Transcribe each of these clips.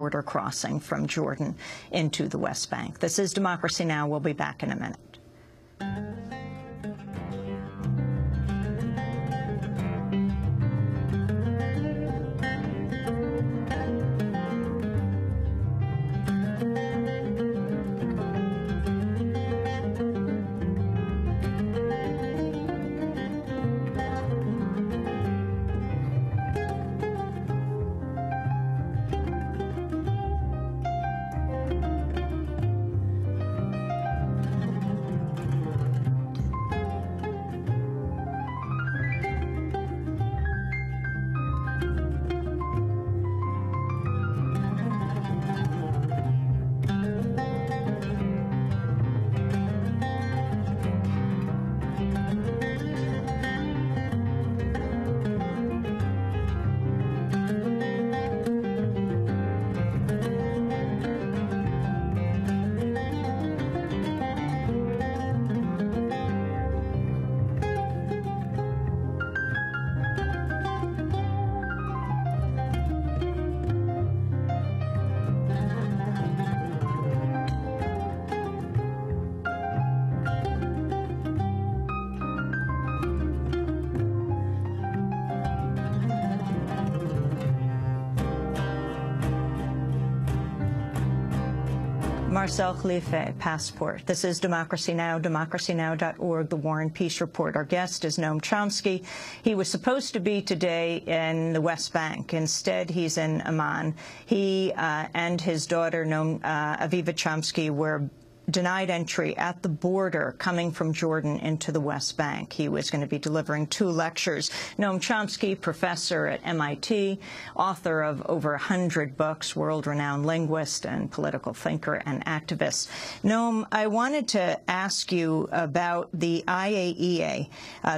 border crossing from Jordan into the West Bank. This is Democracy Now! We'll be back in a minute. Marcel Khalife, Passport. This is Democracy Now!, democracynow.org, The War and Peace Report. Our guest is Noam Chomsky. He was supposed to be today in the West Bank. Instead, he's in Amman. He and his daughter, Aviva Chomsky, were denied entry at the border coming from Jordan into the West Bank. He was going to be delivering 2 lectures. Noam Chomsky, professor at MIT, author of over 100 books, world-renowned linguist and political thinker and activist. Noam, I wanted to ask you about the IAEA,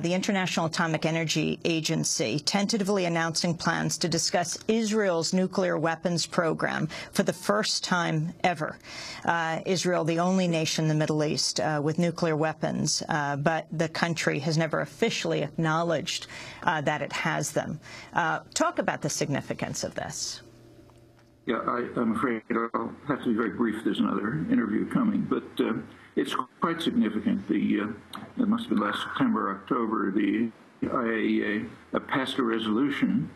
the International Atomic Energy Agency, tentatively announcing plans to discuss Israel's nuclear weapons program for the first time ever. Israel, the only nation in the Middle East with nuclear weapons, but the country has never officially acknowledged that it has them. Talk about the significance of this. Yeah, I'm afraid I'll have to be very brief. There's another interview coming, but it's quite significant. It must have been last September, October, the IAEA passed a resolution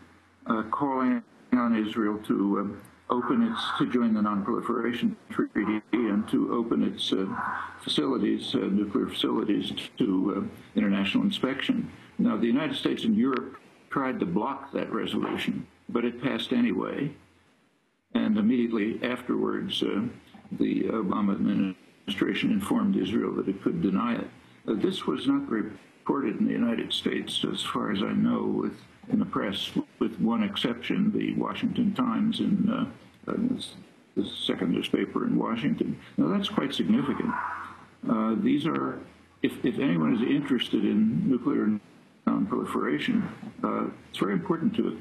calling on Israel to join the Non-Proliferation Treaty and to open its facilities, nuclear facilities, to international inspection. Now, the United States and Europe tried to block that resolution, but it passed anyway. And immediately afterwards, the Obama administration informed Israel that it could deny it. This was not reported in the United States, as far as I know, in the press, with one exception, the Washington Times in the second newspaper in Washington. Now, that's quite significant. These are, if anyone is interested in nuclear non-proliferation, it's very important to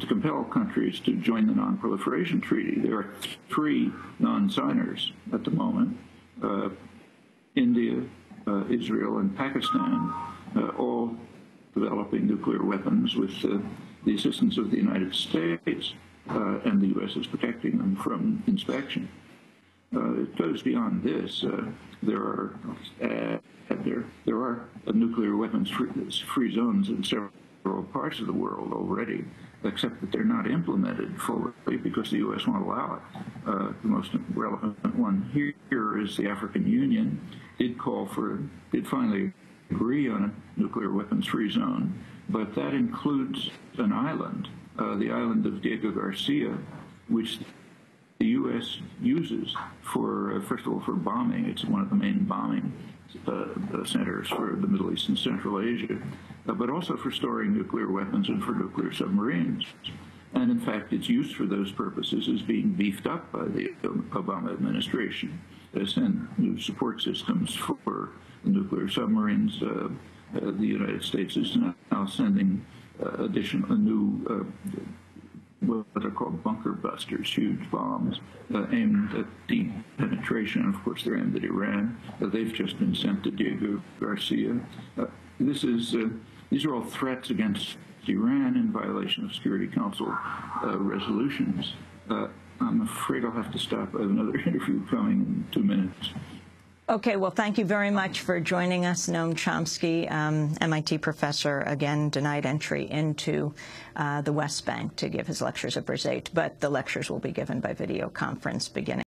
compel countries to join the Non-Proliferation Treaty. There are 3 non-signers at the moment, India, Israel, and Pakistan, all developing nuclear weapons with the assistance of the United States, and the U.S. is protecting them from inspection. It goes beyond this. There are nuclear weapons-free zones in several parts of the world already, except that they're not implemented fully because the U.S. won't allow it. The most relevant one here is the African Union did finally agree on a nuclear weapons-free zone, but that includes an island, the island of Diego Garcia, which the U.S. uses for, first of all, for bombing. It's one of the main bombing centers for the Middle East and Central Asia, but also for storing nuclear weapons and for nuclear submarines. And in fact, its use for those purposes is being beefed up by the Obama administration. They send new support systems for nuclear submarines. The United States is now sending additional new what are called bunker busters, huge bombs aimed at deep penetration. Of course, they're aimed at Iran. They've just been sent to Diego Garcia. These are all threats against Iran in violation of Security Council resolutions. I'm afraid I'll have to stop. I have another interview coming in 2 minutes. Okay, well, thank you very much for joining us. Noam Chomsky, MIT professor, again denied entry into the West Bank to give his lectures at Berzait, but the lectures will be given by video conference beginning